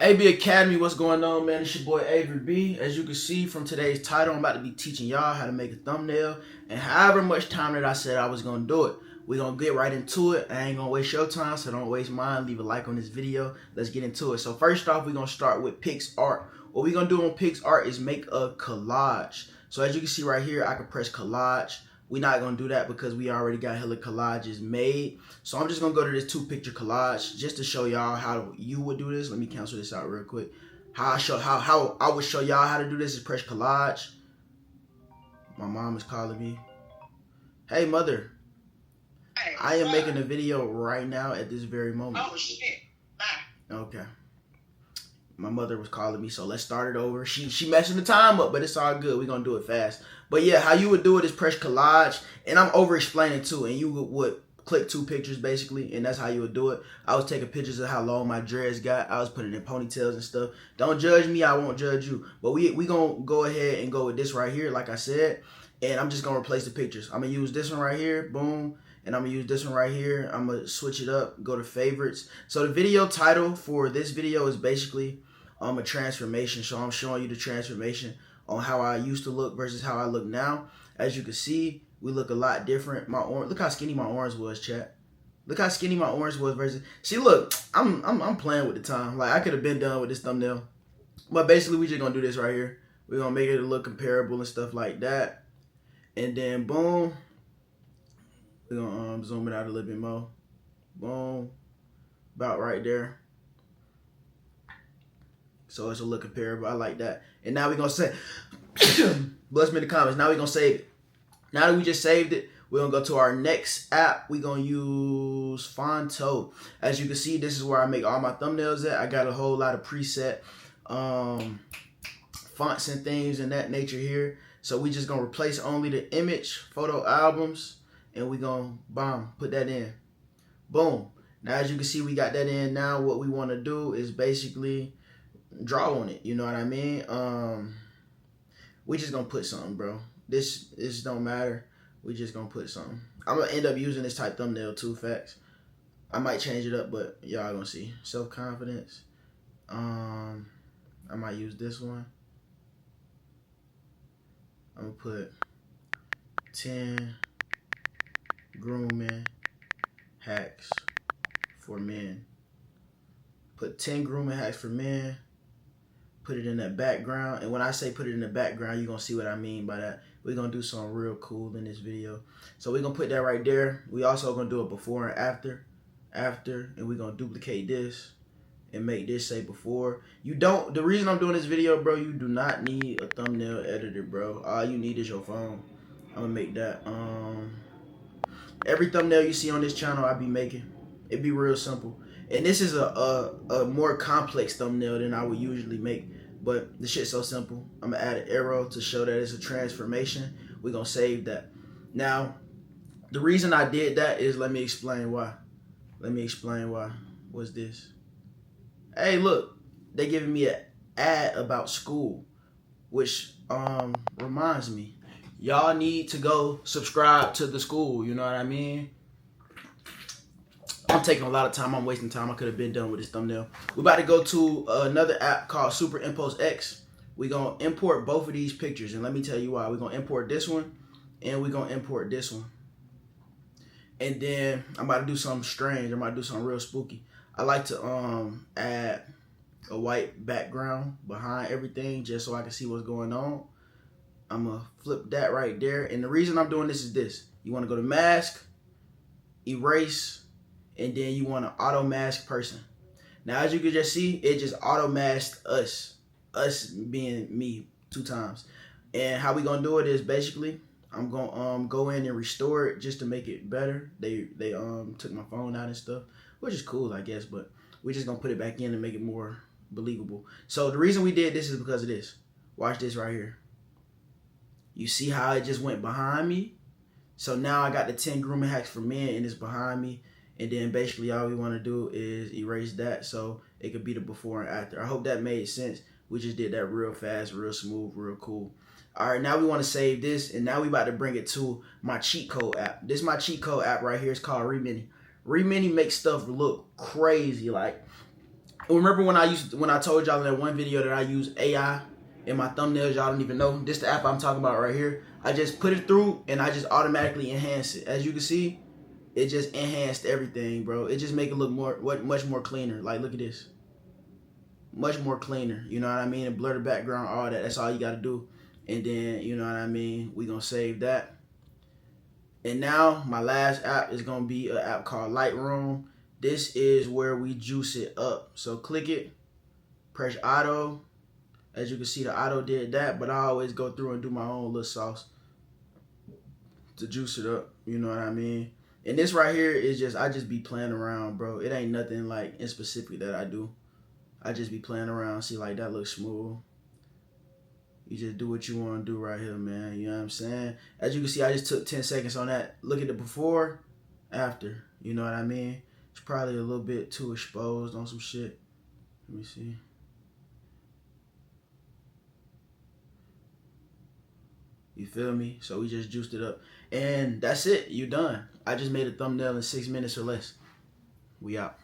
AB Academy, what's going on, man? It's your boy Avery B. As you can see from today's title, I'm about to be teaching y'all how to make a thumbnail and however much time that I said I was going to do it. We're going to get right into it. I ain't going to waste your time, so don't waste mine. Leave a like on this video. Let's get into it. So first off, we're going to start with PixArt. What we're going to do on PixArt is make a collage. So as you can see right here, I can press collage. We're not going to do that because we already got hella collages made. So I'm just going to go to this 2-picture collage just to show y'all how you would do this. Let me cancel this out real quick. How I would show y'all how to do this is press collage. My mom is calling me. Hey, mother. Hey, I am making a video right now at this very moment. Oh, shit. Bye. Okay. My mother was calling me, so let's start it over. She messing the time up, but it's all good. We're going to do it fast. But yeah, how you would do it is press collage, and I'm over-explaining too, and you would click 2 pictures basically, and that's how you would do it. I was taking pictures of how long my dreads got. I was putting in ponytails and stuff. Don't judge me, I won't judge you. But we going to go ahead and go with this right here, like I said, and I'm just going to replace the pictures. I'm going to use this one right here, boom. And I'm going to use this one right here. I'm going to switch it up, go to favorites. So the video title for this video is basically a transformation. So I'm showing you the transformation on how I used to look versus how I look now. As you can see, we look a lot different. My orange, look how skinny my orange was, chat. Look how skinny my orange was versus. See, look, I'm playing with the time. Like I could have been done with this thumbnail, but basically we just gonna do this right here. We're gonna make it look comparable and stuff like that, and then boom. We're gonna zoom it out a little bit more. Boom. About right there. So it's a look comparable. I like that. And now we're gonna say, bless me in the comments. Now we're gonna save it. Now that we just saved it, we're gonna go to our next app. We're gonna use Fonto. As you can see, this is where I make all my thumbnails at. I got a whole lot of preset fonts and things in that nature here. So we just gonna replace only the image, photo albums, and we gonna put that in. Boom. Now as you can see, we got that in. Now what we wanna do is basically draw on it, you know what I mean? We just gonna put something, bro. This don't matter. We just gonna put something. I'm gonna end up using this type thumbnail too, facts. I might change it up, but y'all gonna see. Self-confidence. I might use this one. I'm gonna put 10 grooming hacks for men. Put 10 grooming hacks for men. Put it in that background. And when I say put it in the background, you're going to see what I mean by that. We're going to do something real cool in this video. So we're going to put that right there. We also going to do it before and after. And we're going to duplicate this and make this say before. The reason I'm doing this video, bro, you do not need a thumbnail editor, bro. All you need is your phone. I'm going to make that. Every thumbnail you see on this channel, I be making. It be real simple. And this is a more complex thumbnail than I would usually make. But the shit's so simple. I'm going to add an arrow to show that it's a transformation. We're going to save that. Now, the reason I did that is, let me explain why. What's this? Hey, look. They giving me an ad about school. Which reminds me. Y'all need to go subscribe to the school. You know what I mean? I'm taking a lot of time. I'm wasting time. I could have been done with this thumbnail. We're about to go to another app called Superimpose X. We're going to import both of these pictures. And let me tell you why. We're going to import this one. And we're going to import this one. And then I'm about to do something strange. I'm about to do something real spooky. I like to add a white background behind everything just so I can see what's going on. I'm going to flip that right there. And the reason I'm doing this is this. You want to go to mask, erase, and then you want to auto mask person. Now, as you can just see, it just auto masked us. Us being me 2 times. And how we gonna do it is basically, I'm gonna go in and restore it just to make it better. They took my phone out and stuff, which is cool, I guess, but we just gonna put it back in and make it more believable. So the reason we did this is because of this. Watch this right here. You see how it just went behind me? So now I got the 10 grooming hacks for men and it's behind me. And then basically all we want to do is erase that so it could be the before and after. I hope that made sense. We just did that real fast, real smooth, real cool. All right, now we want to save this, and now we about to bring it to my cheat code app. This is my cheat code app right here. It's called Remini. Remini makes stuff look crazy. Like, Remember when I told y'all in that one video that I use AI in my thumbnails? Y'all don't even know. This the app I'm talking about right here. I just put it through and I just automatically enhance it. As you can see, it just enhanced everything, bro. It just make it look much more cleaner. Like, look at this. Much more cleaner. You know what I mean? And blur the background, all that. That's all you got to do. And then, you know what I mean? We gonna save that. And now my last app is gonna be an app called Lightroom. This is where we juice it up. So click it, press auto. As you can see, the auto did that, but I always go through and do my own little sauce to juice it up. You know what I mean? And this right here is just, I just be playing around, bro. It ain't nothing like in specific that I do. I just be playing around. See, like that looks smooth. You just do what you want to do right here, man. You know what I'm saying? As you can see, I just took 10 seconds on that. Look at the before, after. You know what I mean? It's probably a little bit too exposed on some shit. Let me see. You feel me? So we just juiced it up. And that's it. You done. I just made a thumbnail in 6 minutes or less. We out.